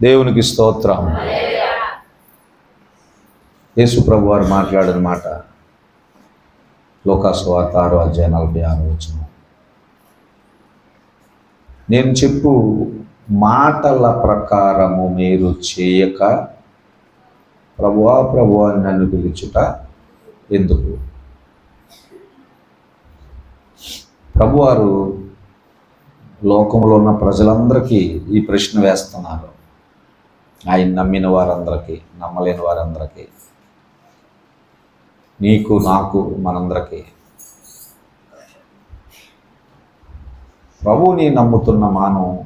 దేవునికి స్తోత్రం. యేసు ప్రభు వారు మాట్లాడిన మాట లూకా సువార్త 6:46. నేను చెప్పు మాటల ప్రకారము మీరు చేయక ప్రభువా ప్రభువా అని నన్ను పిలుచుట ఎందుకు? ప్రభువారు లోకంలో ఉన్న ప్రజలందరికీ ఈ ప్రశ్న వేస్తున్నారు. ఆయన నమ్మిన వారందరికీ, నమ్మలేని వారందరికీ, నీకు నాకు మనందరికీ. ప్రభువుని నమ్ముతున్న మానవం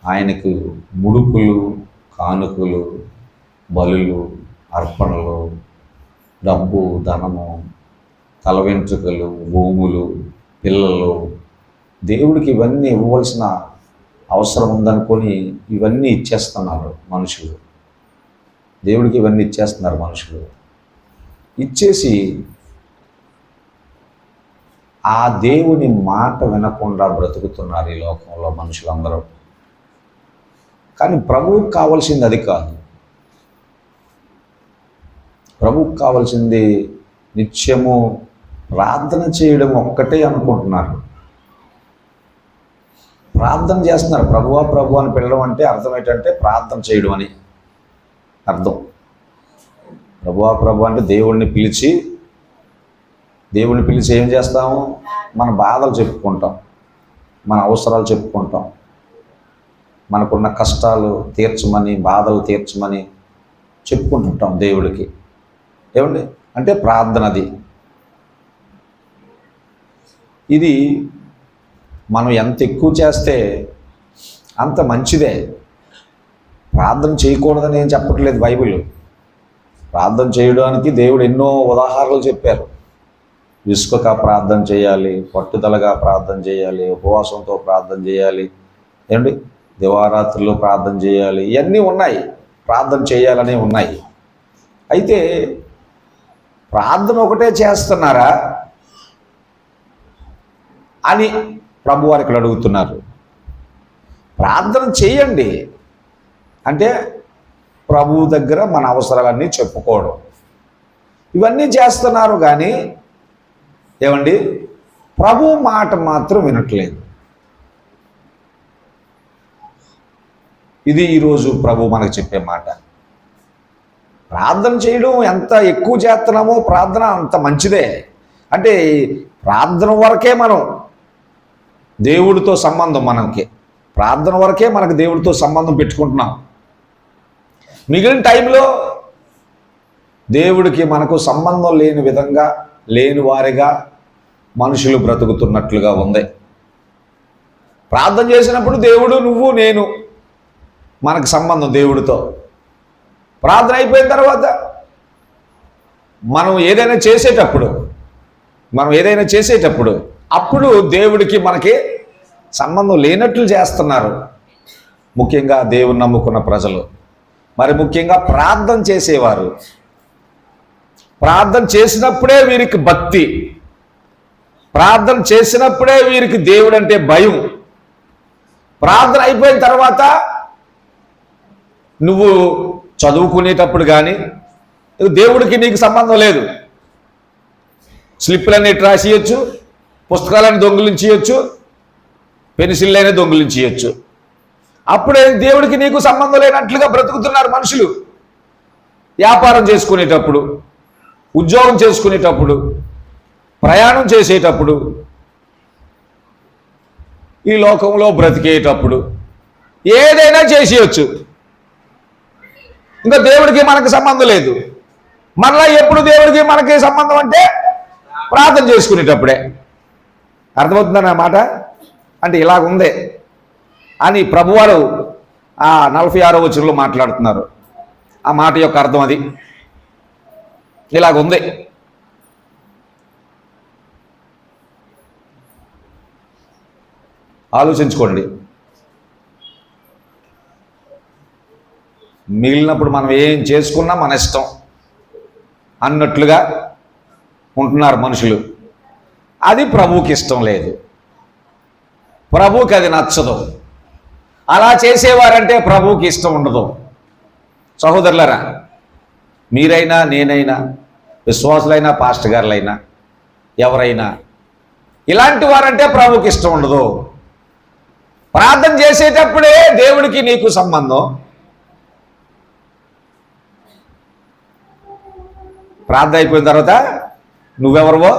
ఆయనకు ముడుపులు, కానుకలు, బలులు, అర్పణలు, డబ్బు, ధనము, తల వెంట్రుకలు, భూములు, పిల్లలు, దేవుడికి ఇవన్నీ ఇవ్వవలసిన అవసరం ఉందనుకొని ఇవన్నీ ఇచ్చేస్తున్నారు మనుషులు. దేవుడికి ఇవన్నీ ఇచ్చేస్తున్నారు మనుషులు. ఇచ్చేసి ఆ దేవుని మాట వినకుండా బ్రతుకుతున్నారు ఈ లోకంలో మనుషులందరూ. కానీ ప్రభువుకు కావాల్సింది అది కాదు. ప్రభువుకు కావాల్సింది నిత్యము ప్రార్థన చేయడం ఒక్కటే అనుకుంటున్నారు. ప్రార్థన చేస్తున్నారు. ప్రభువా ప్రభు అని పిలవడం అంటే అర్థం ఏంటంటే ప్రార్థన చేయడం అని అర్థం. ప్రభువా ప్రభు అంటే దేవుణ్ణి పిలిచి ఏం చేస్తాము? మన బాధలు చెప్పుకుంటాం, మన అవసరాలు చెప్పుకుంటాం, మనకున్న కష్టాలు తీర్చమని, బాధలు తీర్చమని చెప్పుకుంటుంటాం దేవుడికి. ఏమండి అంటే ప్రార్థన. ఇది మనం ఎంత ఎక్కువ చేస్తే అంత మంచిదే. ప్రార్థన చేయకూడదని ఏం చెప్పట్లేదు బైబిల్. ప్రార్థన చేయడానికి దేవుడు ఎన్నో ఉదాహరణలు చెప్పారు. విసుకక ప్రార్థన చేయాలి, పట్టుదలగా ప్రార్థన చేయాలి, ఉపవాసంతో ప్రార్థన చేయాలి, ఏమండి దివారాత్రులు ప్రార్థన చేయాలి, ఇవన్నీ ఉన్నాయి, ప్రార్థన చేయాలని ఉన్నాయి. అయితే ప్రార్థన ఒకటే చేస్తున్నారా అని ప్రభు వారు ఇక్కడ అడుగుతున్నారు. ప్రార్థన చేయండి అంటే ప్రభువు దగ్గర మన అవసరాలన్నీ చెప్పుకోవడం, ఇవన్నీ చేస్తున్నారు. కానీ ఏమండి ప్రభు మాట మాత్రం వినట్లేదు. ఇది ఈరోజు ప్రభు మనకు చెప్పే మాట. ప్రార్థన చేయడం ఎంత ఎక్కువ చేస్తున్నామో ప్రార్థన అంత మంచిదే. అంటే ప్రార్థన వరకే మనం దేవుడితో సంబంధం, మనకి ప్రార్థన వరకే మనకు దేవుడితో సంబంధం పెట్టుకుంటున్నాం. మిగిలిన టైంలో దేవుడికి మనకు సంబంధం లేని విధంగా, లేని వారిగా మనుషులు బ్రతుకుతున్నట్లుగా ఉంది. ప్రార్థన చేసినప్పుడు దేవుడు, నువ్వు, నేను, మనకు సంబంధం దేవుడితో. ప్రార్థన అయిపోయిన తర్వాత మనం ఏదైనా చేసేటప్పుడు అప్పుడు దేవుడికి మనకి సంబంధం లేనట్లు చేస్తున్నారు. ముఖ్యంగా దేవుని నమ్ముకున్న ప్రజలు, మరి ముఖ్యంగా ప్రార్థన చేసేవారు. ప్రార్థన చేసినప్పుడే వీరికి భక్తి, ప్రార్థన చేసినప్పుడే వీరికి దేవుడు అంటే భయం. ప్రార్థన అయిపోయిన తర్వాత నువ్వు చదువుకునేటప్పుడు కానీ దేవుడికి నీకు సంబంధం లేదు. స్లిప్పులన్నీ రాసియచ్చు, పుస్తకాలను దొంగిలించవచ్చు, పెన్సిళ్ళైనా దొంగిలించవచ్చు. అప్పుడే దేవుడికి నీకు సంబంధం లేనట్లుగా బ్రతుకుతున్నారు మనుషులు. వ్యాపారం చేసుకునేటప్పుడు, ఉద్యోగం చేసుకునేటప్పుడు, ప్రయాణం చేసేటప్పుడు, ఈ లోకంలో బ్రతికేటప్పుడు ఏదైనా చేసేయచ్చు. ఇంకా దేవుడికి మనకు సంబంధం లేదు. మరలా ఎప్పుడు దేవుడికి మనకి సంబంధం అంటే ప్రార్థన చేసుకునేటప్పుడే. అర్థమవుతుందని ఆ మాట. అంటే ఇలాగుంది అని ప్రభువారు ఆ 46వ వచనంలో మాట్లాడుతున్నారు. ఆ మాట యొక్క అర్థం అది. ఇలాగుంది. ఆలోచించుకోండి. మిగిలినప్పుడు మనం ఏం చేసుకున్నా మన ఇష్టం అన్నట్లుగా ఉంటున్నారు మనుషులు. అది ప్రభువుకి ఇష్టం లేదు. ప్రభువుకి అది నచ్చదు. అలా చేసేవారంటే ప్రభువుకి ఇష్టం ఉండదు. సహోదరులరా, మీరైనా నేనైనా విశ్వాసులైనా పాస్టర్ గారులైనా ఎవరైనా ఇలాంటి వారంటే ప్రభువుకి ఇష్టం ఉండదు. ప్రార్థన చేసేటప్పుడే దేవుడికి నీకు సంబంధం. ప్రార్థన అయిపోయిన తర్వాత నువ్వెవరవో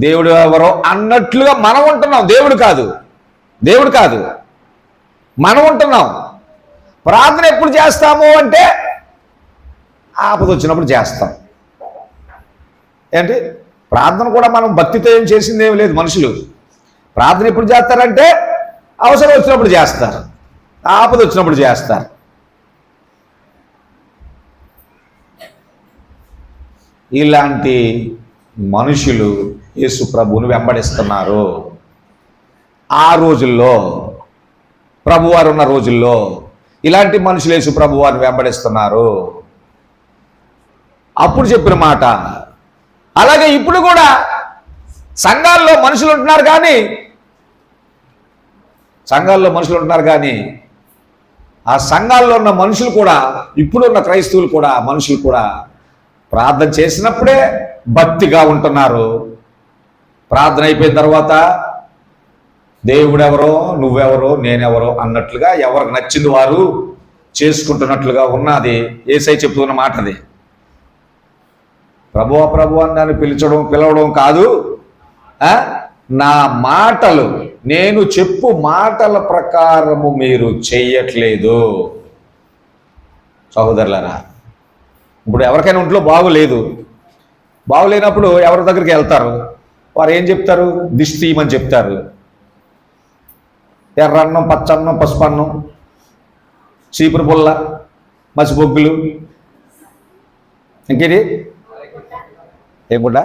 దేవుడు ఎవరో అన్నట్లుగా మనం ఉంటున్నాం. దేవుడు కాదు మనం ఉంటున్నాం. ప్రార్థన ఎప్పుడు చేస్తాము అంటే ఆపద వచ్చినప్పుడు చేస్తాం. ఏంటి ప్రార్థన కూడా మనం భక్తితో ఏం చేసిందేమి లేదు. మనుషులు ప్రార్థన ఎప్పుడు చేస్తారంటే అవసరం వచ్చినప్పుడు చేస్తారు, ఆపద వచ్చినప్పుడు చేస్తారు. ఇలాంటి మనుషులు యేసు ప్రభువును వెంబడిస్తున్నారు. ఆ రోజుల్లో ప్రభువారు ఉన్న రోజుల్లో ఇలాంటి మనుషులు యేసు ప్రభువారిని వెంబడిస్తున్నారు. అప్పుడు చెప్పిన మాట. అలాగే ఇప్పుడు కూడా సంఘాల్లో మనుషులు ఉంటున్నారు కానీ ఆ సంఘాల్లో ఉన్న మనుషులు కూడా, ఇప్పుడున్న క్రైస్తవులు కూడా, మనుషులు కూడా ప్రార్థన చేసినప్పుడే భక్తిగా ఉంటున్నారు. ప్రార్థన అయిపోయిన తర్వాత దేవుడెవరో నువ్వెవరో నేనెవరో అన్నట్లుగా ఎవరికి నచ్చింది వారు చేసుకుంటున్నట్లుగా ఉన్నది. యేసయ్య చెప్తున్న మాట అది. ప్రభు అని దాన్ని పిలవడం కాదు. నా మాటలు, నేను చెప్పు మాటల ప్రకారము మీరు చెయ్యట్లేదు. సహోదరులారా, ఇప్పుడు ఎవరికైనా ఒంట్లో బాగులేనప్పుడు ఎవరి దగ్గరికి వెళ్తారు? వారు ఏం చెప్తారు? దిష్టి తీయమని చెప్తారు. ఎర్రన్నం, పచ్చన్నం, పసుపన్నం, చీపురు పుల్ల, మసిబొగ్గులు, ఇంకేది ఏం గుడ్డ,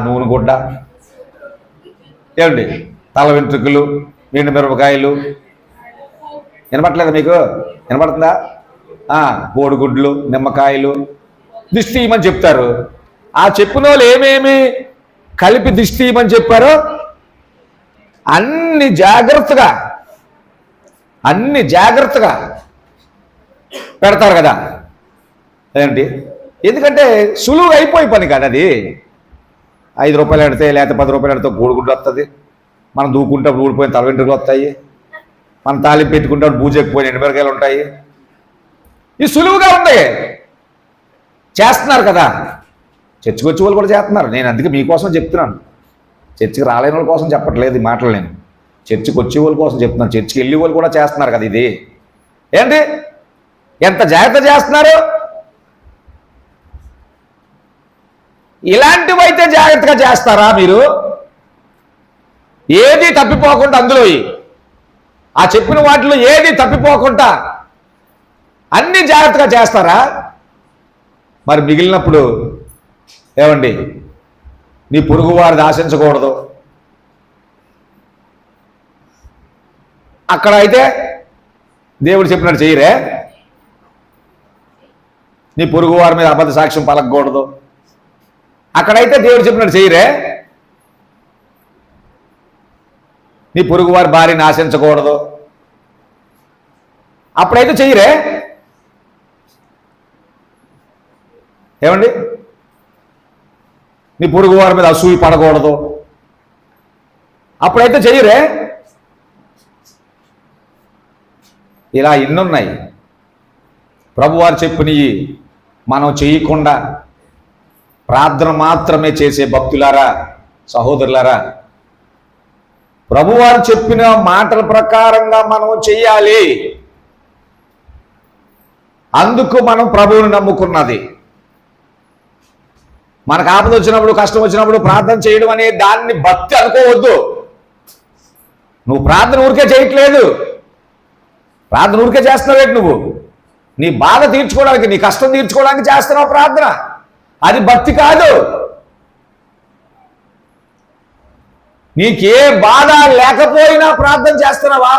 నూనె గుడ్డ, ఏమండి తల వెంట్రుకలు, ఎండు మిరపకాయలు. వినపట్లేదా మీకు? వినపడుతుందా? కోడిగుడ్లు, నిమ్మకాయలు దిష్టి తీయమని చెప్తారు. ఆ చెప్పిన వాళ్ళు ఏమేమి కలిపి దిష్టి తీయమని చెప్పారో అన్ని జాగ్రత్తగా పెడతారు కదా. ఏంటి? ఎందుకంటే సులువుగా అయిపోయి పని కాదు అది. 5 రూపాయలు పెడితే లేకపోతే 10 రూపాయలు పెడితే కోడిగుడ్డు వస్తుంది. మనం దూకుంటే ఊడిపోయిన తల వెంట్రుకలు వస్తాయి. మనం తాలింపు పెట్టుకుంటే బూజెక్కిపోయిన ఎండుమిరకాయలు ఉంటాయి. ఈ సులువుగా ఉంది, చేస్తున్నారు కదా. చర్చికి వచ్చే వాళ్ళు కూడా చేస్తున్నారు. నేను అందుకే మీకోసం చెప్తున్నాను. చర్చికి రాలేని వాళ్ళ కోసం చెప్పట్లేదు ఈ మాటలు. నేను చర్చికి వచ్చే వాళ్ళ కోసం చెప్తున్నాను. చర్చికి వెళ్ళే వాళ్ళు కూడా చేస్తున్నారు కదా. ఇది ఏంటి, ఎంత జాగ్రత్త చేస్తున్నారు. ఇలాంటివైతే జాగ్రత్తగా చేస్తారా మీరు? ఏది తప్పిపోకుండా, అందులో ఆ చెప్పిన వాటిలో ఏది తప్పిపోకుండా అన్ని జాగ్రత్తగా చేస్తారా? మరి మిగిలినప్పుడు ఏమండి, నీ పొరుగు వారిని ఆశించకూడదు. అక్కడ అయితే దేవుడు చెప్పినట్టు చెయ్యరే. నీ పొరుగు వారి మీద అబద్ధ సాక్ష్యం పలకకూడదు. అక్కడైతే దేవుడు చెప్పినట్టు చెయ్యరే. నీ పొరుగు వారి భార్యని ఆశించకూడదు. అప్పుడైతే చెయ్యరే. ఏమండి, నీ పొరుగు వారి మీద అసూయ పడకూడదు. అప్పుడైతే చెయ్యరే. ఇలా ఎన్నున్నాయి. ప్రభువారు చెప్పినవి మనం చేయకుండా ప్రార్థన మాత్రమే చేసే భక్తులారా, సహోదరులారా, ప్రభువారు చెప్పిన మాటల ప్రకారంగా మనం చెయ్యాలి. అందుకు మనం ప్రభువుని నమ్ముకున్నది. మనకు ఆపద వచ్చినప్పుడు, కష్టం వచ్చినప్పుడు ప్రార్థన చేయడం అనే దాన్ని భక్తి అనుకోవద్దు. నువ్వు ప్రార్థన ఊరికే చేయట్లేదు. ప్రార్థన ఊరికే చేస్తున్నావు. నువ్వు నీ బాధ తీర్చుకోవడానికి, నీ కష్టం తీర్చుకోవడానికి చేస్తున్నావు ప్రార్థన. అది భక్తి కాదు. నీకే బాధ లేకపోయినా ప్రార్థన చేస్తున్నావా?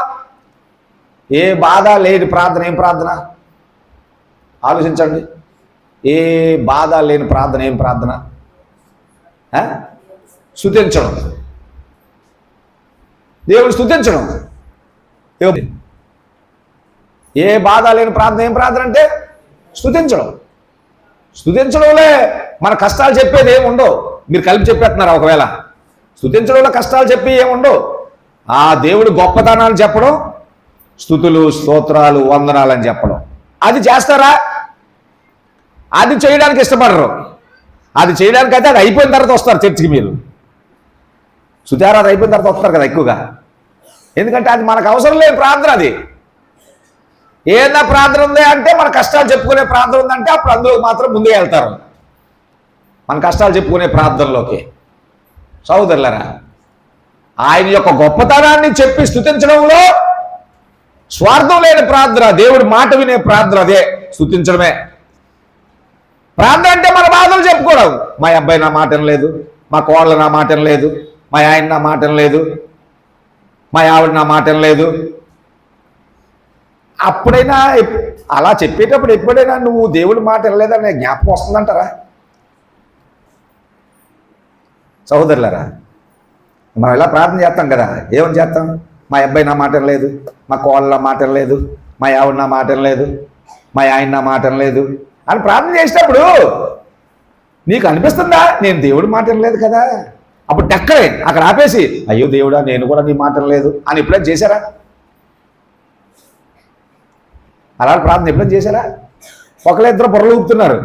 ఏ బాధ లేని ప్రార్థన ఏం ప్రార్థన? ఆలోచించండి. ఏ బాధ లేని ప్రార్థన ఏం ప్రార్థన? స్తుతించడం, దేవుడు స్తుతించడం. ఏ బాధ లేని ప్రార్థన ఏం ప్రార్థన అంటే స్తుతించడం. స్తుతించడంలో మన కష్టాలు చెప్పేది ఏమి ఉండవు. మీరు కలిపి చెప్పేస్తున్నారు. ఒకవేళ స్తుతించడంలో కష్టాలు చెప్పి ఏముండవు. ఆ దేవుడు గొప్పతనాలు చెప్పడం, స్తుతులు స్తోత్రాలు వందనాలు అని చెప్పడం. అది చేస్తారా? అది చేయడానికి ఇష్టపడరు. అది చేయడానికి అయితే అది అయిపోయిన తర్వాత వస్తారు చర్చికి. మీరు స్తుతారాధన అయిపోయిన తర్వాత వస్తారు కదా ఎక్కువగా. ఎందుకంటే అది మనకు అవసరం లేని ప్రార్థన. అది ఏదైనా ప్రార్థన ఉంది అంటే మన కష్టాలు చెప్పుకునే ప్రార్థన ఉందంటే అప్పుడు అందులో మాత్రం ముందుకు వెళ్తారు, మన కష్టాలు చెప్పుకునే ప్రార్థనలోకి. సహోదరులారా, ఆయన యొక్క గొప్పతనాన్ని చెప్పి స్తుతించడంలో స్వార్థం లేని ప్రార్థన, దేవుడి మాట వినే ప్రార్థన అదే స్తుతించడమే. ప్రార్థన అంటే మన బాధలు చెప్పుకోవడం. మా అబ్బాయి నా మాట లేదు, మా కోడలు నా మాట లేదు, మా ఆయన నా మాట లేదు, మా ఆవిడ నా మాట లేదు. అప్పుడైనా అలా చెప్పేటప్పుడు ఎప్పుడైనా నువ్వు దేవుడి మాట వినలేదనే జ్ఞాపకం వస్తుందంటారా? సహోదరులారా, మనం ఇలా ప్రార్థన చేస్తాం కదా. ఏమని చేస్తాం? మా అబ్బాయి నా మాట లేదు, మా కోళ్ళ నా మాట లేదు, మా ఆవిడ నా మాట లేదు, మా ఆయన నా మాట లేదు అని ప్రార్థన చేసేటప్పుడు నీకు అనిపిస్తుందా నేను దేవుడి మాట వినలేదు కదా? అప్పుడు టక్కరే అక్కడ ఆపేసి అయ్యో దేవుడా నేను కూడా నీ మాట లేదు అని ఎప్పుడైనా చేశారా? అలా ప్రార్థన ఎప్పుడైనా చేశారా? ఒకళ్ళిద్దరు బుర్రలు ఊపుతున్నారు.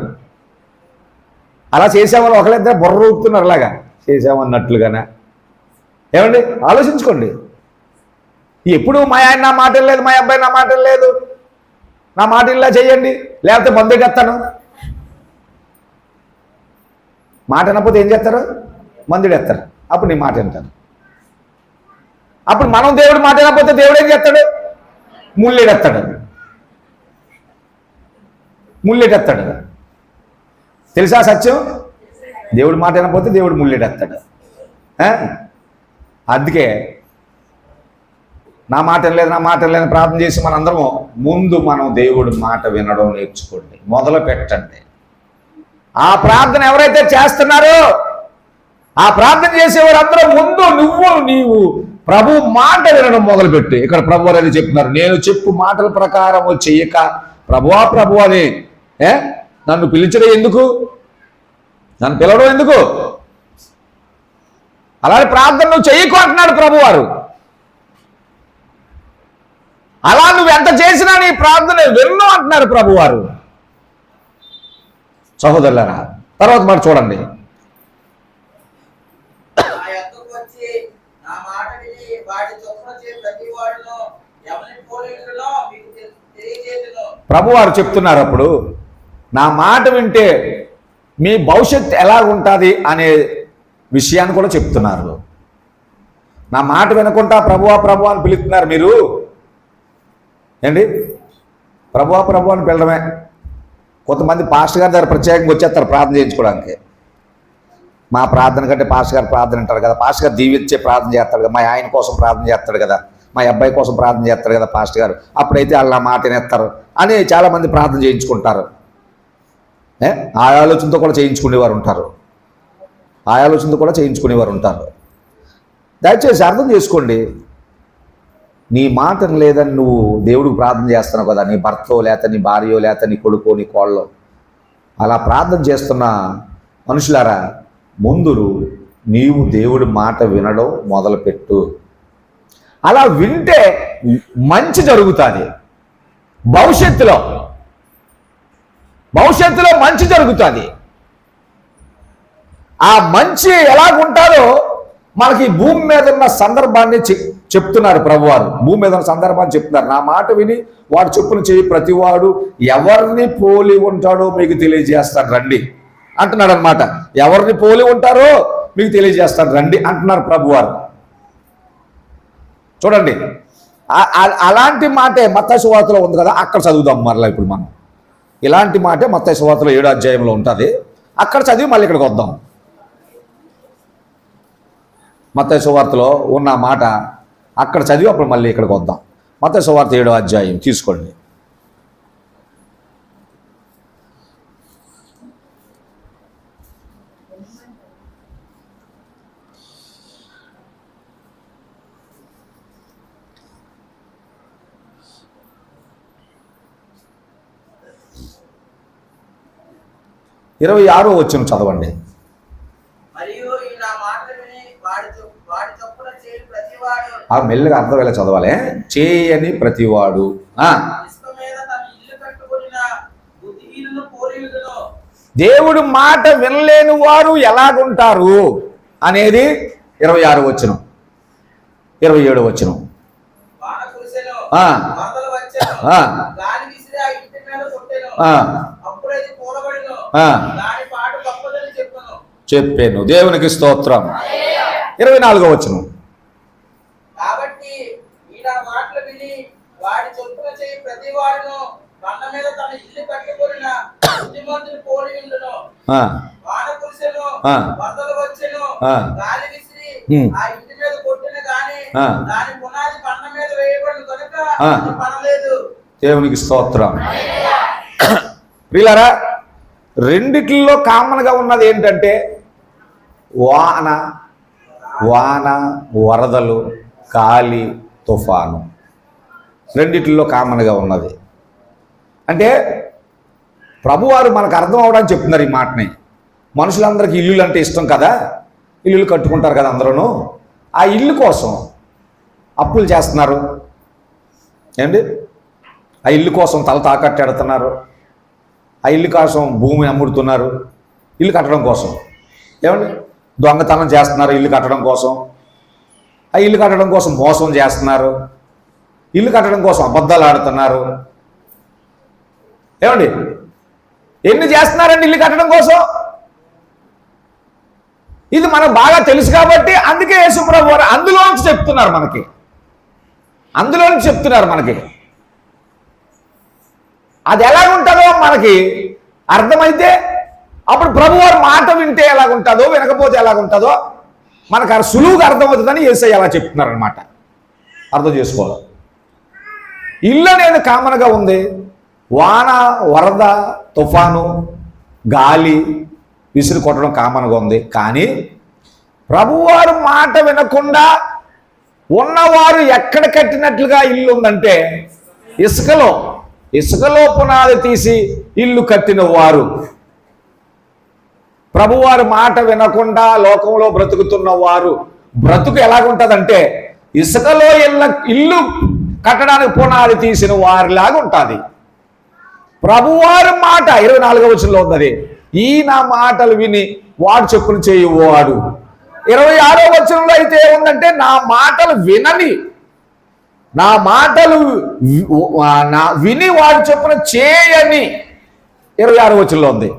అలా చేసామని ఒకళ్ళిద్దరు బుర్ర ఊపుతున్నారు. అలాగా చేసామన్నట్లుగానే. ఏమండి, ఆలోచించుకోండి. ఎప్పుడు మా ఆయన నా మాట లేదు, మా అబ్బాయి నా మాట లేదు, నా మాట ఇలా చేయండి లేకపోతే మందుడెత్తాను. మాట అనకపోతే ఏం చేస్తారు? మందుడెత్తారు. అప్పుడు నీ మాట వింటారు. అప్పుడు మనం దేవుడు మాట వినకపోతే దేవుడు ఏం చేస్తాడు? ముళ్ళెడెత్తాడు. ముళ్ళెటెత్తాడు. తెలుసా సత్యం? దేవుడు మాట వినకపోతే దేవుడు ముళ్ళెడెత్తాడు. అందుకే నా మాట లేదు, నా మాట లేని ప్రార్థన చేసి మనందరము ముందు మనం దేవుడి మాట వినడం నేర్చుకోండి, మొదలు పెట్టండి. ఆ ప్రార్థన ఎవరైతే చేస్తున్నారో ఆ ప్రార్థన చేసేవారందరూ ముందు నీవు ప్రభు మాట వినడం మొదలుపెట్టు. ఇక్కడ ప్రభు అనేది చెప్తున్నారు, నేను చెప్పు మాటల ప్రకారం చెయ్యక ప్రభువా ప్రభు అని నన్ను పిలిచడం ఎందుకు? నన్ను పిలవడం ఎందుకు? అలాంటి ప్రార్థన నువ్వు చెయ్యకు అంటున్నాడు ప్రభువారు. అలా నువ్వు ఎంత చేసినా నీ ప్రార్థన విన్ను అంటున్నారు ప్రభువారు. సహోదరులారా, తర్వాత మాట చూడండి. ప్రభువారు చెప్తున్నారు అప్పుడు నా మాట వింటే మీ భవిష్యత్తు ఎలా ఉంటుంది అనే విషయాన్ని కూడా చెప్తున్నారు. నా మాట వినకుండా ప్రభువా ప్రభు అని పిలుస్తున్నారు మీరు. ఏంటి ప్రభువా ప్రభు అని పిలడమే. కొంతమంది పాస్టర్ గారి దగ్గర ప్రత్యేకంగా వచ్చేస్తారు ప్రార్థన చేయించుకోవడానికి. మా ప్రార్థన కంటే పాస్టర్ గారు ప్రార్థన అంటారు కదా, పాస్టర్ గారు దీవించే ప్రార్థన చేస్తాడు కదా, మా ఆయన కోసం ప్రార్థన చేస్తాడు కదా, మా అబ్బాయి కోసం ప్రార్థన చేస్తాడు కదా పాస్టర్ గారు, అప్పుడైతే వాళ్ళు నా మాట వినేస్తారు అని చాలామంది ప్రార్థన చేయించుకుంటారు. ఆ ఆలోచనతో కూడా చేయించుకునేవారు ఉంటారు. ఆ ఆలోచనతో కూడా చేయించుకునేవారు ఉంటారు. దయచేసి అర్థం చేసుకోండి. నీ మాట లేదని నువ్వు దేవుడికి ప్రార్థన చేస్తున్నావు కదా, నీ భర్తో లేత నీ భార్యో లేత నీ కొడుకో నీ కోళ్ళో అలా ప్రార్థన చేస్తున్న మనుషులారా, ముందు నీవు దేవుడి మాట వినడం మొదలుపెట్టు. అలా వింటే మంచి జరుగుతుంది. భవిష్యత్తులో మంచి జరుగుతుంది. ఆ మంచి ఎలాగుంటారో మనకి భూమి మీద ఉన్న సందర్భాన్ని చెప్తున్నారు ప్రభువారు. భూమి మీద ఉన్న సందర్భాన్ని చెప్తున్నారు. నా మాట విని వాడు చొప్పున చేయి ప్రతివాడు ఎవరిని పోలి ఉంటాడో మీకు తెలియజేస్తాడు రండి అంటున్నాడు అనమాట. ఎవరిని పోలి ఉంటారో మీకు తెలియజేస్తాడు రండి అంటున్నారు ప్రభువారు. చూడండి, అలాంటి మాటే మత్తయి సువార్తలో ఉంది కదా, అక్కడ చదువుదాం మరలా. ఇప్పుడు మనం ఇలాంటి మాటే మత్తయి సువార్తలో 7వ అధ్యాయంలో ఉంటుంది. అక్కడ చదివి మళ్ళీ ఇక్కడికి వద్దాం. మత్తయి సువార్తలో ఉన్న మాట అక్కడ చదివి అప్పుడు మళ్ళీ ఇక్కడికి వద్దాం. మత్తయి సువార్త 7వ అధ్యాయం తీసుకోండి. 26వ వచనం చదవండి. ఆ మెల్లగా అర్థం ఎలా చదవాలి. చేయని ప్రతివాడు దేవుడు మాట వినలేని వారు ఎలాగుంటారు అనేది 26వ వచనం. 27వ వచనం. చెప్పాను. దేవునికి స్తోత్రం. 24వ వచనం. కాబట్టి ఈయన మాటలు విని వాడి చొప్పున చేయి ప్రతి వాడును బండ మీద తన ఇల్లు కట్టుకొనిన బుద్ధిమంతుని పోలి ఉండును. వాన కురిసెను, వరదలు వచ్చెను, గాలి విసిరి ఆ ఇంటి మీద కొట్టిన గాని దాని పునాది బండ మీద వేయబడిన కనుక అది పడలేదు. దేవునికి స్తోత్రం. ప్రియులారా, రెండిట్లో కామన్ గా ఉన్నది ఏంటంటే వాన, వరదలు, గాలి, తుఫాను. రెండిట్లో కామన్గా ఉన్నది. అంటే ప్రభువారు మనకు అర్థం అవడానికి చెప్తున్నారు ఈ మాటని. మనుషులందరికీ ఇల్లులు అంటే ఇష్టం కదా, ఇల్లులు కట్టుకుంటారు కదా అందరూ. ఆ ఇల్లు కోసం అప్పులు చేస్తున్నారు ఏంటి, ఆ ఇల్లు కోసం తల తాకట్టెడుతున్నారు, ఆ ఇల్లు కోసం భూమిని అమ్ముడుతున్నారు ఇల్లు కట్టడం కోసం. ఏమండి, దొంగతనం చేస్తున్నారు ఇల్లు కట్టడం కోసం, ఆ ఇల్లు కట్టడం కోసం మోసం చేస్తున్నారు, ఇల్లు కట్టడం కోసం అబద్ధాలు ఆడుతున్నారు. ఏమండి, ఎన్ని చేస్తున్నారండి ఇల్లు కట్టడం కోసం? ఇది మనకు బాగా తెలుసు కాబట్టి అందుకే యేసుప్రభు వారు అందులోంచి చెప్తున్నారు మనకి. అది ఎలాగుంటుందో మనకి అర్థమైతే అప్పుడు ప్రభువారు మాట వింటే ఎలాగుంటుందో, వినకపోతే ఎలాగుంటుందో మనకు సులువుగా అర్థమవుతుందని యేసయ్య అలా చెప్తున్నారనమాట. అర్థం చేసుకోవాలి. ఇల్లు అనేది కామన్గా ఉంది. వాన, వరద, తుఫాను, గాలి విసిరి కొట్టడం కామన్గా ఉంది. కానీ ప్రభువారు మాట వినకుండా ఉన్నవారు ఎక్కడ కట్టినట్లుగా ఇల్లు ఉందంటే ఇసుకలో పునాది తీసి ఇల్లు కట్టిన వారు. ప్రభువారు మాట వినకుండా లోకంలో బ్రతుకుతున్న వారు బ్రతుకు ఎలాగుంటుందంటే ఇసుకలో ఇల్లు కట్టడానికి పునాది తీసిన వారిలాగా ఉంటుంది. ప్రభువారు మాట 24వ వచనంలో ఉన్నది, ఈ నా మాటలు విని వాడు చెప్పులు చేయువాడు. 26వ వచనంలో అయితే ఏముందంటే నా మాటలు వినని, నా మాటలు విని వాడు చెప్పున చేయని 26వ వచనంలో ఉంది.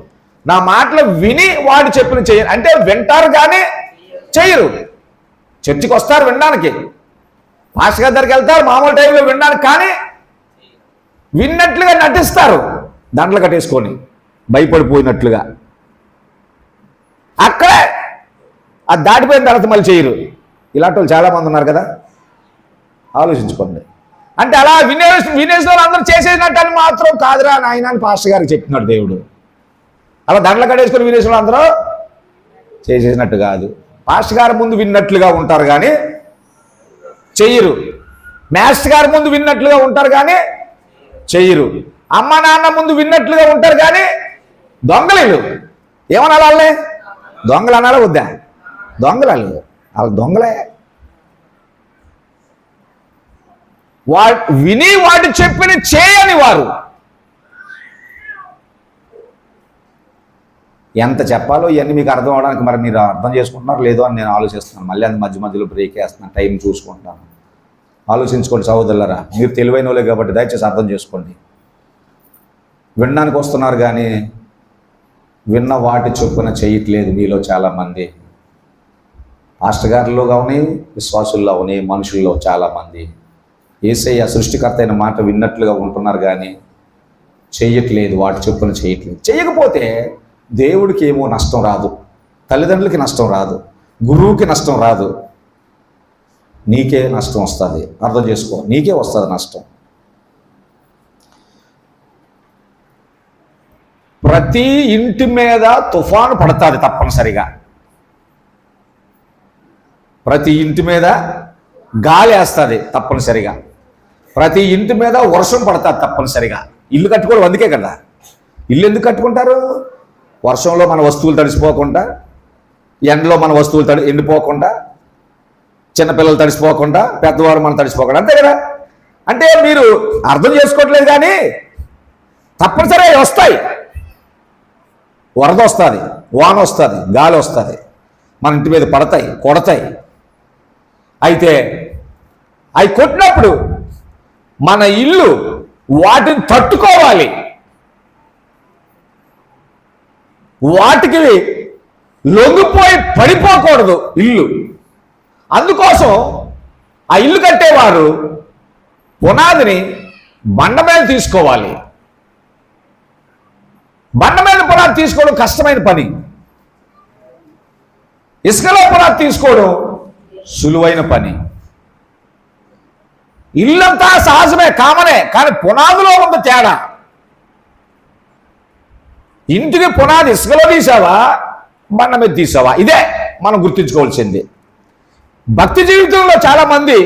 నా మాటలు విని వాడు చెప్పిన చేయరు అంటే వింటారు కానీ చేయరు. చర్చికి వస్తారు వినడానికి, పాస్టర్ గారి దగ్గరికి వెళ్తారు మామూలు టైంలో వినడానికి, కానీ విన్నట్లుగా నటిస్తారు దండలు కట్టేసుకొని భయపడిపోయినట్లుగా. అక్కడే అది దాటిపోయిన తర్వాత మళ్ళీ చేయరు. ఇలాంటి వాళ్ళు చాలామంది ఉన్నారు కదా, ఆలోచించుకోండి. అంటే అలా వినేసిన వాళ్ళు అందరూ చేసేసినట్టు అని మాత్రం కాదురా నాయన అని పాస్టర్ గారికి చెప్తున్నాడు దేవుడు. అలా దండలు కట్టేసుకొని వినేసిన వాళ్ళు అందరూ చేసేసినట్టు కాదు. పాస్టర్ గారి ముందు విన్నట్లుగా ఉంటారు కానీ చెయ్యరు. మాస్టర్ గారి ముందు విన్నట్లుగా ఉంటారు కానీ చెయ్యరు. అమ్మ నాన్న ముందు విన్నట్లుగా ఉంటారు కానీ దొంగలు. ఏమనాలి వాళ్ళే? దొంగలు అనాలా వద్దా? దొంగలు వాళ్ళు దొంగలే. విని వాటి చెప్పిన చేయని వారు. ఎంత చెప్పాలో ఇవన్నీ మీకు అర్థం అవడానికి మరి మీరు అర్థం చేసుకుంటున్నారు లేదో అని నేను ఆలోచిస్తున్నాను. మళ్ళీ అది మధ్యలో బ్రేక్ వేస్తున్నాను, టైం చూసుకుంటాను. ఆలోచించుకోండి సహోదరులారా, మీరు తెలివైన వాళ్ళే కాబట్టి దయచేసి అర్థం చేసుకోండి. వినడానికి వస్తున్నారు కానీ విన్న వాటి చొప్పున చేయట్లేదు మీలో చాలామంది. పాస్టర్ గారిలో కానీ విశ్వాసుల్లో కానీ మనుషుల్లో చాలామంది యేసయ్య సృష్టికర్త అయిన మాట విన్నట్లుగా ఉంటున్నారు కానీ చెయ్యట్లేదు, వాటి చొప్పున చేయట్లేదు. చేయకపోతే దేవుడికి ఏమో నష్టం రాదు, తల్లిదండ్రులకి నష్టం రాదు, గురువుకి నష్టం రాదు, నీకే నష్టం వస్తుంది. అర్థం చేసుకో, నీకే వస్తుంది నష్టం. ప్రతి ఇంటి మీద తుఫాను పడుతుంది తప్పనిసరిగా. ప్రతి ఇంటి మీద గాలి వేస్తుంది తప్పనిసరిగా. ప్రతి ఇంటి మీద వర్షం పడుతుంది తప్పనిసరిగా. ఇల్లు కట్టుకోవడం అందుకే కదా. ఇల్లు ఎందుకు కట్టుకుంటారు? వర్షంలో మన వస్తువులు తడిసిపోకుండా, ఎండలో మన వస్తువులు ఎండిపోకుండా, చిన్నపిల్లలు తడిసిపోకుండా, పెద్దవారు మనం తడిసిపోకుండా, అంతే కదా. అంటే మీరు అర్థం చేసుకోవట్లేదు, కానీ తప్పనిసరిగా వస్తాయి. వరద వస్తుంది, వాన వస్తుంది, గాలి వస్తుంది, మన ఇంటి మీద పడతాయి, కొడతాయి. అయితే అవి కొట్టినప్పుడు మన ఇల్లు వాటిని తట్టుకోవాలి, వాటికి లొంగిపోయి పడిపోకూడదు ఇల్లు. అందుకోసం ఆ ఇల్లు కట్టేవారు పునాదిని బండ మీద తీసుకోవాలి. బండ మీద పునాది తీసుకోవడం కష్టమైన పని, ఇసుకలో పునాది తీసుకోవడం సులువైన పని. ఇల్లంతా సహజమే, కామనే, కానీ పునాదిలో ఉన్న తేడా. ఇంటికి పునాది ఇసుకలో తీసావా, బండ మీద తీసావా, ఇదే మనం గుర్తుంచుకోవాల్సింది. భక్తి జీవితంలో చాలామంది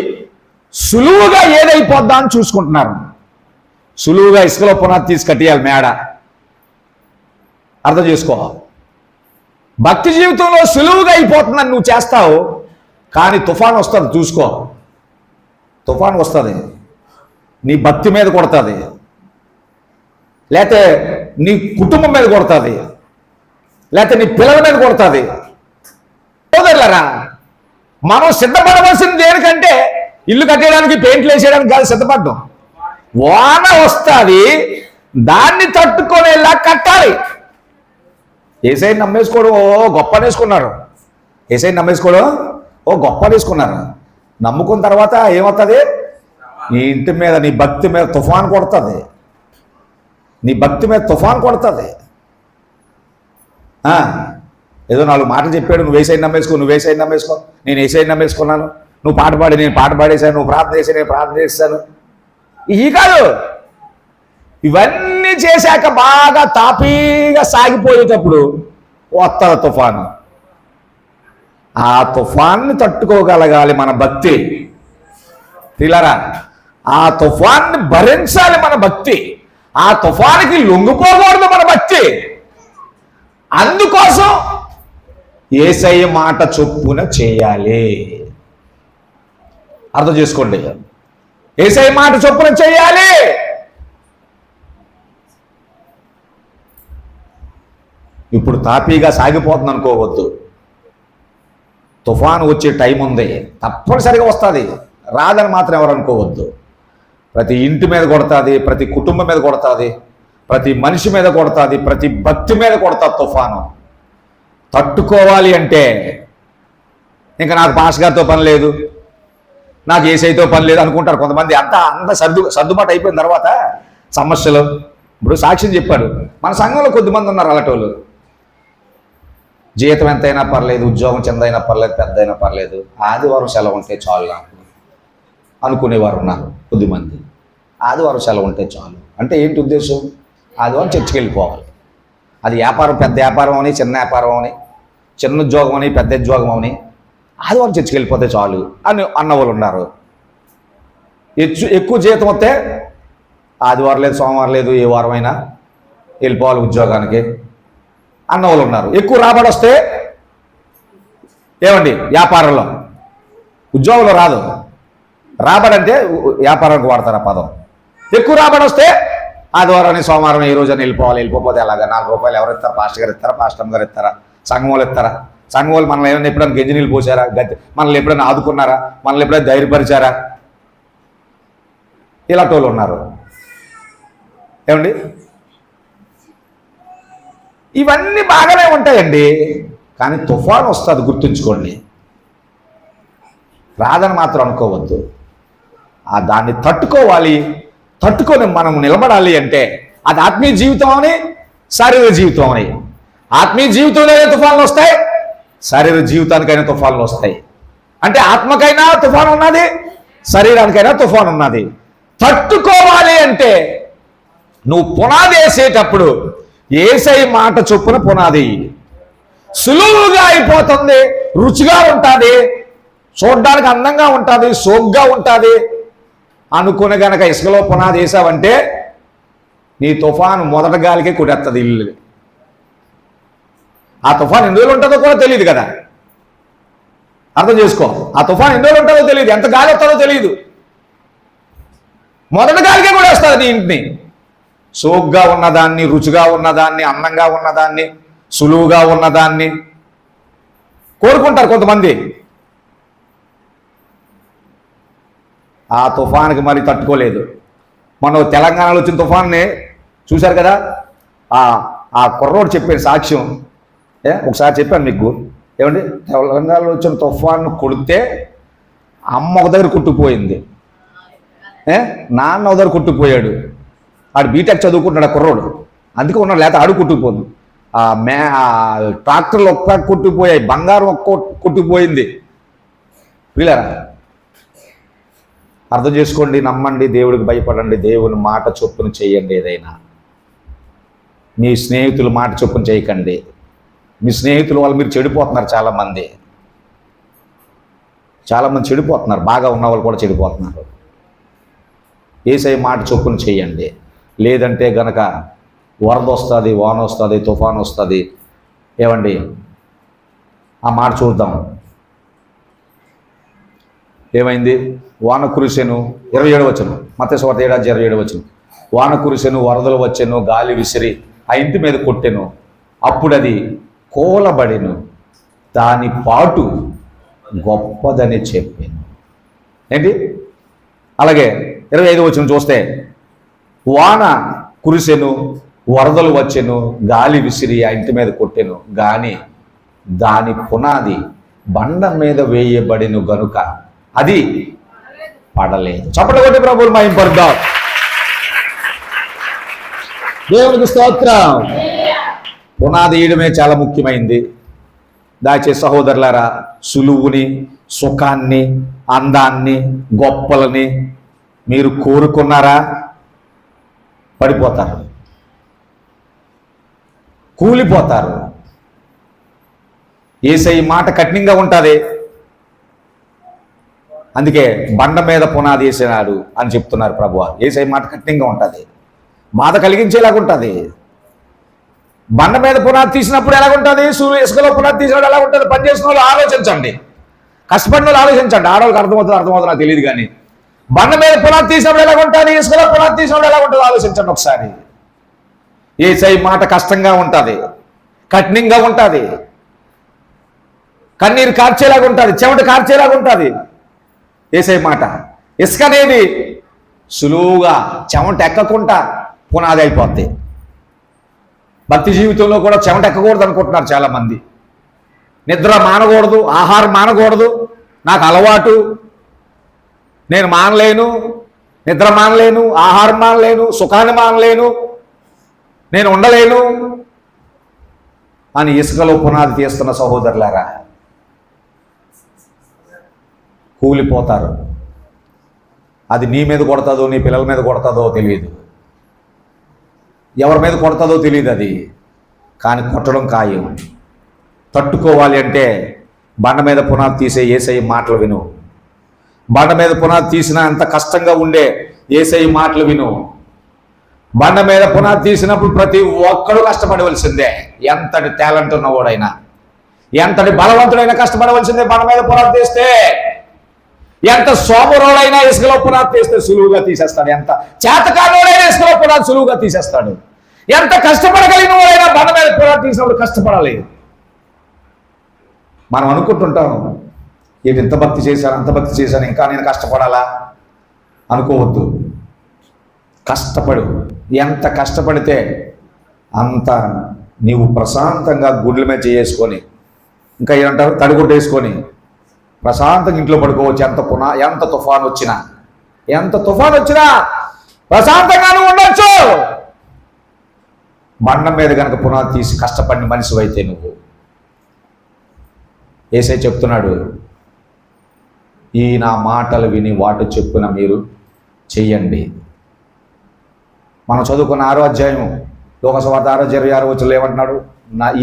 సులువుగా ఏదైపోద్దా అని చూసుకుంటున్నారు. సులువుగా ఇసుకలో పునాది తీసి కట్టేయాలి మేడ. అర్థం చేసుకో. భక్తి జీవితంలో సులువుగా అయిపోతుందని నువ్వు చేస్తావు, కానీ తుఫాను వస్తుంది, చూసుకో. తుఫాను వస్తుంది, నీ భక్తి మీద కొడుతుంది, లేకపోతే నీ కుటుంబం మీద కొడుతుంది, లేకపోతే నీ పిల్లల మీద కొడుతుంది. సోదరులారా, మనం సిద్ధపడవలసింది దేనికంటే ఇల్లు కట్టేయడానికి, పెయింట్లు వేసేయడానికి కాదు సిద్ధపడ్డం. వాన వస్తుంది, దాన్ని తట్టుకునేలా కట్టాలి. ఏసైని నమ్మేసుకోవడం ఓ గొప్ప అనేసుకున్నారు. ఏసైని నమ్మేసుకోవడం ఓ గొప్ప అనేసుకున్నారు. నమ్ముకున్న తర్వాత ఏమవుతుంది? నీ ఇంటి మీద, నీ భక్తి మీద తుఫాన్ కొడుతుంది. నీ భక్తి మీద తుఫాన్ కొడుతుంది. ఏదో 4 మాటలు చెప్పాడు, నువ్వు ఏసైని నమ్మేసుకో, నువ్వు ఏసైని నమ్మేసుకో, నేను ఏసైని నమ్మేసుకున్నాను, నువ్వు పాట పాడి నేను పాట పాడేశాను, నువ్వు ప్రార్థన చేసి నేను ప్రార్థన చేశాను. ఇవి కాదు. ఇవన్నీ చేశాక బాగా తాపీగా సాగిపోయేటప్పుడు వస్తుంది తుఫాను. ఆ తుఫాన్ని తట్టుకోగలగాలి మన భక్తి. పిల్లరా, ఆ తుఫాన్ని భరించాలి మన భక్తి. ఆ తుఫానికి లొంగిపోకూడదు మన భక్తి. అందుకోసం యేసయ్య మాట చొప్పున చేయాలి. అర్థం చేసుకోండి, యేసయ్య మాట చొప్పున చేయాలి. ఇప్పుడు తాపీగా సాగిపోతుంది అనుకోవద్దు. తుఫాను వచ్చే టైం ఉంది, తప్పనిసరిగా వస్తుంది, రాదని మాత్రం ఎవరు అనుకోవద్దు. ప్రతి ఇంటి మీద కొడుతుంది, ప్రతి కుటుంబం మీద కొడుతుంది, ప్రతి మనిషి మీద కొడుతుంది, ప్రతి భక్తి మీద కొడుతుంది తుఫాను. తట్టుకోవాలి అంటే ఇంకా నాకు పాస్ గారితో పని లేదు, నాకు ఏసైతో పని లేదు అనుకుంటారు కొంతమంది. అంత సర్దుబాటు అయిపోయిన తర్వాత సమస్యలు. ఇప్పుడు సాక్ష్యం చెప్పాడు, మన సంఘంలో కొద్దిమంది ఉన్నారు అలాంటి. జీతం ఎంతైనా పర్లేదు, ఉద్యోగం చిన్నదైనా పర్లేదు, పెద్దయినా పర్లేదు, ఆదివారం సెలవు ఉంటే చాలు నాకు అనుకునేవారు ఉన్నారు కొద్దిమంది. ఆదివారం సెలవు ఉంటే చాలు అంటే ఏంటి ఉద్దేశం? ఆదివారం చర్చికి వెళ్ళిపోవాలి. అది వ్యాపారం, పెద్ద వ్యాపారం అని, చిన్న వ్యాపారం అని, చిన్న ఉద్యోగం అని, పెద్ద ఉద్యోగం అని, ఆదివారం చర్చికి వెళ్ళిపోతే చాలు అని అన్నవాళ్ళు ఉన్నారు. ఎక్కువ జీతం వస్తే ఆదివారం లేదు, సోమవారం లేదు, ఏ వారం అయినా వెళ్ళిపోవాలి ఉద్యోగానికి అన్నవాళ్ళు ఉన్నారు. ఎక్కువ రాబడి వస్తే ఏమండి, వ్యాపారంలో, ఉద్యోగంలో రాదు. రాబడి అంటే వ్యాపారానికి వాడతారు ఆ పదం. ఎక్కువ రాబడి వస్తే ఆదివారం సోమవారం ఈ రోజున వెళ్ళిపోతే అలాగా 4 రూపాయలు ఎవరు ఇస్తారా? పాస్టర్ గారు ఇస్తారా? పాస్టర్ గారు ఇస్తారా? సంఘం వాళ్ళు ఇస్తారా? సంఘం వాళ్ళు మనల్ని ఏమైనా ఎప్పుడైనా గంజి నీళ్ళు పోసారా? మనల్ని ఎప్పుడైనా ఆదుకున్నారా? మనల్ని ఎప్పుడైనా ధైర్యపరిచారా? ఇలాంటి వాళ్ళు ఉన్నారు. ఏమండి, ఇవన్నీ బాగానే ఉంటాయండి, కానీ తుఫాను వస్తుంది, గుర్తుంచుకోండి. రాదని మాత్రం అనుకోవద్దు. దాన్ని తట్టుకోవాలి. తట్టుకొని మనం నిలబడాలి అంటే అది ఆత్మీయ జీవితం అని, శారీరక జీవితం అని. ఆత్మీయ జీవితంలోనే తుఫాన్లు వస్తాయి, శారీరక జీవితానికైనా తుఫాన్లు వస్తాయి. అంటే ఆత్మకైనా తుఫాను ఉన్నది, శరీరానికైనా తుఫాను ఉన్నది. తట్టుకోవాలి అంటే నువ్వు పునాది వేసేటప్పుడు యేసయ్య మాట చొప్పున పునాది. సులువుగా అయిపోతుంది, రుచిగా ఉంటుంది, చూడడానికి అందంగా ఉంటుంది, సోగ్గా ఉంటుంది అనుకుని గనక ఇసుకలో పునాది వేసావంటే నీ తుఫాను మొదటి గాలికే కొట్టేస్తుంది ఇల్లు. ఆ తుఫాన్ ఎన్ని రోజులు ఉంటుందో కూడా తెలియదు కదా. అర్థం చేసుకో, ఆ తుఫాన్ ఎన్ని రోజులు ఉంటుందో తెలియదు, ఎంత గాలి వస్తుందో తెలియదు. మొదటి గాలికే కూడా వస్తుంది నీ ఇంటిని. సోగ్గా ఉన్నదాన్ని, రుచిగా ఉన్నదాన్ని, అందంగా ఉన్నదాన్ని, సులువుగా ఉన్నదాన్ని కోరుకుంటారు కొంతమంది. ఆ తుఫాన్కి మరి తట్టుకోలేదు. మన తెలంగాణలో వచ్చిన తుఫాన్ని చూశారు కదా. ఆ కుర్రోడు చెప్పే సాక్ష్యం ఒకసారి చెప్పాను మీకు. ఏమండి, తెలంగాణలో వచ్చిన తుఫాను కొడితే అమ్మ ఒక దగ్గర కుట్టుకుపోయింది, నాన్న ఒక దగ్గర కుట్టుకుపోయాడు. ఆడు బీటెక్ చదువుకుంటున్నాడు ఆ కుర్రోడు, అందుకే ఉన్నాడు, లేకపోతే ఆడు కుట్టుకుపోదు. ట్రాక్టర్లు ఒక్క కుట్టుకుపోయాయి, బంగారం ఒక్క కుట్టుకుపోయింది. వీళ్ళరా అర్థం చేసుకోండి, నమ్మండి, దేవుడికి భయపడండి, దేవుని మాట చొప్పున చేయండి. ఏదైనా మీ స్నేహితుల మాట చొప్పున చేయకండి. మీ స్నేహితుల వాళ్ళు మీరు చెడిపోతున్నారు. చాలామంది చెడిపోతున్నారు, బాగా ఉన్న వాళ్ళు కూడా చెడిపోతున్నారు. యేసయ్య మాట చొప్పున చేయండి. లేదంటే గనక వరద వస్తుంది, వాన వస్తుంది, తుఫాన్ వస్తుంది. ఏమండి, ఆ మాట చూద్దాం. ఏమైంది? వాన కురిసెను, 27 వచనం, మత్తయి సువార్త 7:27 వచనం. వాన కురిసెను, వరదలు వచ్చెను, గాలి విసిరి ఆ ఇంటి మీద కొట్టెను, అప్పుడు అది కూలబడెను, దాని పాటు గొప్పదని చెప్పాను. ఏంటి? అలాగే 25 వచనం చూస్తే, వాన కురిసెను, వరదలు వచ్చెను, గాలి విసిరి ఆ ఇంటి మీద కొట్టెను, గాని దాని పునాది బండ మీద వేయబడిను గనుక అది పడలేదు. చప్పట్లు కొట్టి ప్రభువుని మహిమపరుద్దాం. దేవునికి స్తోత్రం. పునాది వేయడమే చాలా ముఖ్యమైంది. దయచేసి సహోదరులారా, సులువుని, సుఖాన్ని, అందాన్ని, గొప్పలని మీరు కోరుకున్నారా? పడిపోతారు, కూలిపోతారు. యేసయ్య మాట కఠినంగా ఉంటుంది. అందుకే బండ మీద పునాది వేసినాడు అని చెప్తున్నారు ప్రభువా. యేసయ్య మాట కఠినంగా ఉంటుంది, బాధ కలిగించేలాగా ఉంటుంది. బండ మీద పునాది తీసినప్పుడు ఎలాగుంటుంది, ఇసుకలో పునాది తీసినప్పుడు ఎలా ఉంటుంది? పనిచేసిన వాళ్ళు ఆలోచించండి, కష్టపడిన వాళ్ళు ఆలోచించండి. ఆడవాళ్ళకి అర్థమవుతుంది నాకు తెలియదు కానీ బండ మీద పునాది తీసినప్పుడు ఎలాగుంటుంది, ఇసుకలో పునాది తీసినప్పుడు ఎలా ఉంటుందో ఆలోచించండి ఒకసారి. యేసయ్య మాట కష్టంగా ఉంటుంది, కఠినంగా ఉంటుంది, కన్నీరు కార్చేలాగా ఉంటుంది, చెమట కార్చేలాగా ఉంటుంది. యేసయ్య మాట ఇసుక అనేది సులువుగా చెమట ఎక్కకుండా పునాది అయిపోద్ది. భక్తి జీవితంలో కూడా చెమట ఎక్కకూడదు అనుకుంటున్నారు చాలామంది. నిద్ర మానకూడదు, ఆహారం మానకూడదు, నాకు అలవాటు, నేను మానలేను, నిద్ర మానలేను, ఆహారం మానలేను, సుఖాన్ని మానలేను, నేను ఉండలేను అని ఇసుకలో పునాది తీస్తున్న సహోదరులారా, కూలిపోతారు. అది నీ మీద కొడతాదో, నీ పిల్లల మీద కొడతాదో తెలియదు, ఎవరి మీద కొడతాదో తెలియదు అది, కానీ కొట్టడం ఖాయం. తట్టుకోవాలి అంటే బండ మీద పునాది తీసే యేసయ్య మాటలు విను. బండ మీద పునాది తీసిన అంత కష్టంగా ఉండే యేసయ్య మాటలు విను. బండ మీద పునాది తీసినప్పుడు ప్రతి ఒక్కడు కష్టపడవలసిందే. ఎంతటి టాలెంట్ ఉన్నవాడైనా, ఎంతటి బలవంతుడైనా కష్టపడవలసిందే. బండ మీద పునాది తీస్తే ఎంత సోమరోడైనా ఇసుకలో పునాది తీస్తే సులువుగా తీసేస్తాడు. ఎంత చేతకానుడైనా ఇసుకలో పునాది సులువుగా తీసేస్తాడు. ఎంత కష్టపడగలిగిన వాడైనా బండ మీద పునాది తీసినప్పుడు కష్టపడాలి. మనం అనుకుంటుంటాం, ఏంటి ఇంత భక్తి చేశాను, అంత భక్తి చేశాను, ఇంకా నేను కష్టపడాలా అనుకోవద్దు. కష్టపడు. ఎంత కష్టపడితే అంత నీవు ప్రశాంతంగా గుడ్ల మీద చేసుకొని, ఇంకా ఏమంటారు, తడిగుడ్డ వేసుకొని ప్రశాంతంగా ఇంట్లో పడుకోవచ్చు. ఎంత తుఫాన్ వచ్చినా ప్రశాంతంగానూ ఉండొచ్చు. బండ మీద కనుక పునాది తీసి కష్టపడిన మనిషి అయితే నువ్వు. యేసయ్య చెప్తున్నాడు, ఈ నా మాటలు విని వాటి చెప్పున మీరు చెయ్యండి. మనం చదువుకున్న 6వ అధ్యాయం లోక సువార్త 6:26 వచనంలో ఏమంటున్నాడు?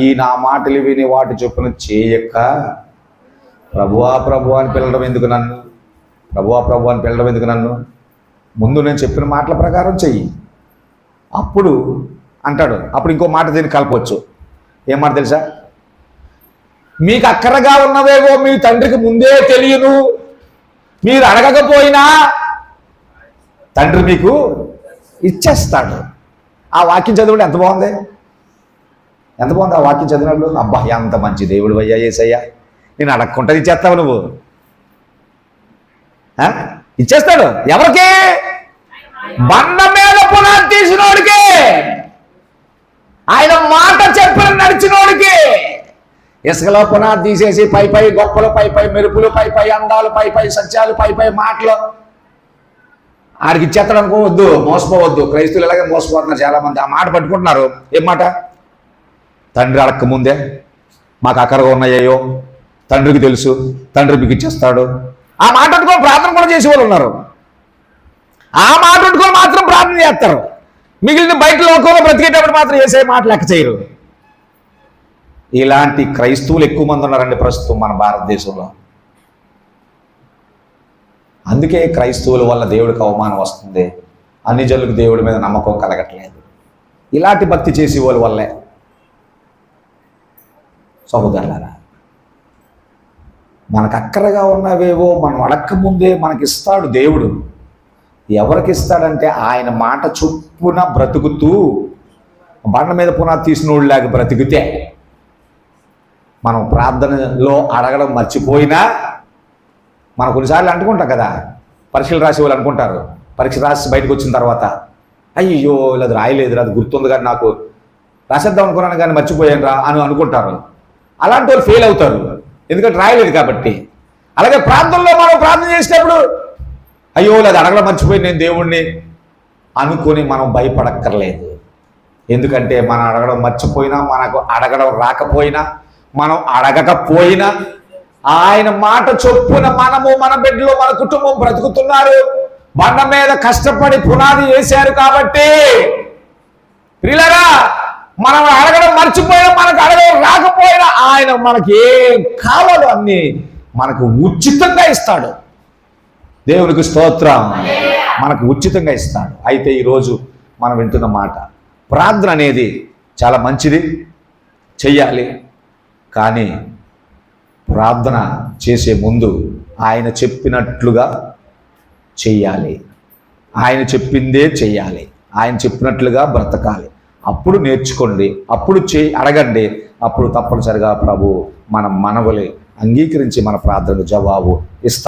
ఈ నా మాటలు విని వాటి చెప్పున చేయక ప్రభువా ప్రభువా అని పిలవడం ఎందుకు నన్ను? ప్రభువా ప్రభువా అని పిలవడం ఎందుకు నన్ను? ముందు నేను చెప్పిన మాటల ప్రకారం చెయ్యి, అప్పుడు అంటాడు. అప్పుడు ఇంకో మాట దీన్ని కలపవచ్చు. ఏం మాట తెలుసా? మీకు అక్కరగా ఉన్నవేవో మీ తండ్రికి ముందే తెలియను, మీరు అడగకపోయినా తండ్రి మీకు ఇచ్చేస్తాడు. ఆ వాక్యం చదివినప్పుడు ఎంత బాగుంది, ఎంత బాగుంది ఆ వాక్యం చదివినప్పుడు. అబ్బా ఎంత మంచి దేవుడు అయ్యా యేసయ్యా, నేను అడగకుండా ఇచ్చేస్తావు నువ్వు. ఇచ్చేస్తాడు ఎవరికి? బండ మీద పునాది తీసినోడికి, ఆయన మాట చెప్పిన నడిచినోడికి. ఇసుకలో పునాది తీసేసి పై పై గొప్పలు, పై పై మెరుపులు, పై పై అందాలు, పై పై సత్యాలు, పై పై మాటలు ఆడికి ఇచ్చేస్తాడు అనుకోవద్దు, మోసపోవద్దు. క్రైస్తువులు ఇలాగే మోసపోతున్నారు చాలా మంది. ఆ మాట పట్టుకుంటున్నారు. ఏం మాట? తండ్రి అడక్క ముందే మాకు అక్కరగా ఉన్నాయో తండ్రికి తెలుసు, తండ్రి మీకు ఇచ్చేస్తాడు. ఆ మాట పట్టుకొని ప్రార్థన కూడా చేసేవాళ్ళు ఉన్నారు. ఆ మాట పట్టుకొని మాత్రం ప్రార్థన చేస్తారు. మిగిలిన బయట లోకంలో బ్రతికేటప్పుడు మాత్రం వేసే మాట లెక్క చేయరు. ఇలాంటి క్రైస్తవులు ఎక్కువ మంది ఉన్నారండి ప్రస్తుతం మన భారతదేశంలో. అందుకే క్రైస్తవుల వల్ల దేవుడికి అవమానం వస్తుంది, అన్ని జనులకు దేవుడి మీద నమ్మకం కలగట్లేదు. ఇలాంటి భక్తి చేసే వాళ్ళ వల్లే. సహోదరులారా, మనకు అక్కరగా ఉన్నవేవో మనం అడక్కముందే మనకిస్తాడు దేవుడు. ఎవరికి ఇస్తాడంటే ఆయన మాట చొప్పున బ్రతుకుతూ బండ మీద పునాది తీసినోళ్ళలాగా బ్రతికితే, మనం ప్రార్థనలో అడగడం మర్చిపోయినా, మనం కొన్నిసార్లు అనుకుంటాం కదా, పరీక్షలు రాసే వాళ్ళు అనుకుంటారు, పరీక్ష రాసి బయటకు వచ్చిన తర్వాత అయ్యో లేదు రాయలేదు, అది గుర్తుంది కానీ నాకు రాసేద్దాం అనుకున్నాను కానీ మర్చిపోయాను రా అని అనుకుంటారు. అలాంటి వాళ్ళు ఫెయిల్ అవుతారు, ఎందుకంటే రాయలేదు కాబట్టి. అలాగే ప్రార్థనలో మనం ప్రార్థన చేసేటప్పుడు అయ్యో లేదు అడగడం మర్చిపోయి నేను దేవుణ్ణి అనుకొని మనం భయపడక్కర్లేదు. ఎందుకంటే మనం అడగడం మర్చిపోయినా, మనకు అడగడం రాకపోయినా, మనం అడగకపోయినా ఆయన మాట చొప్పున మనము, మన బిడ్డలు, మన కుటుంబం బ్రతుకుతున్నారు. బండ మీద కష్టపడి పునాది వేశారు కాబట్టి ప్రియులారా, మనం అడగడం మర్చిపోయినా, మనకు అడగడం రాకపోయినా ఆయన మనకి ఏం కావాలో అన్ని మనకు ఉచితంగా ఇస్తాడు. దేవునికి స్తోత్రం. మనకు ఉచితంగా ఇస్తాడు. అయితే ఈరోజు మనం వింటున్న మాట, ప్రార్థన అనేది చాలా మంచిది, చెయ్యాలి. కానీ ప్రార్థన చేసే ముందు ఆయన చెప్పినట్లుగా చెయ్యాలి. ఆయన చెప్పిందే చెయ్యాలి. ఆయన చెప్పినట్లుగా బ్రతకాలి. అప్పుడు నేర్చుకోండి, అప్పుడు అడగండి. అప్పుడు తప్పనిసరిగా ప్రభు మన మనవులే అంగీకరించి మన ప్రార్థనకు జవాబు ఇస్తాడు.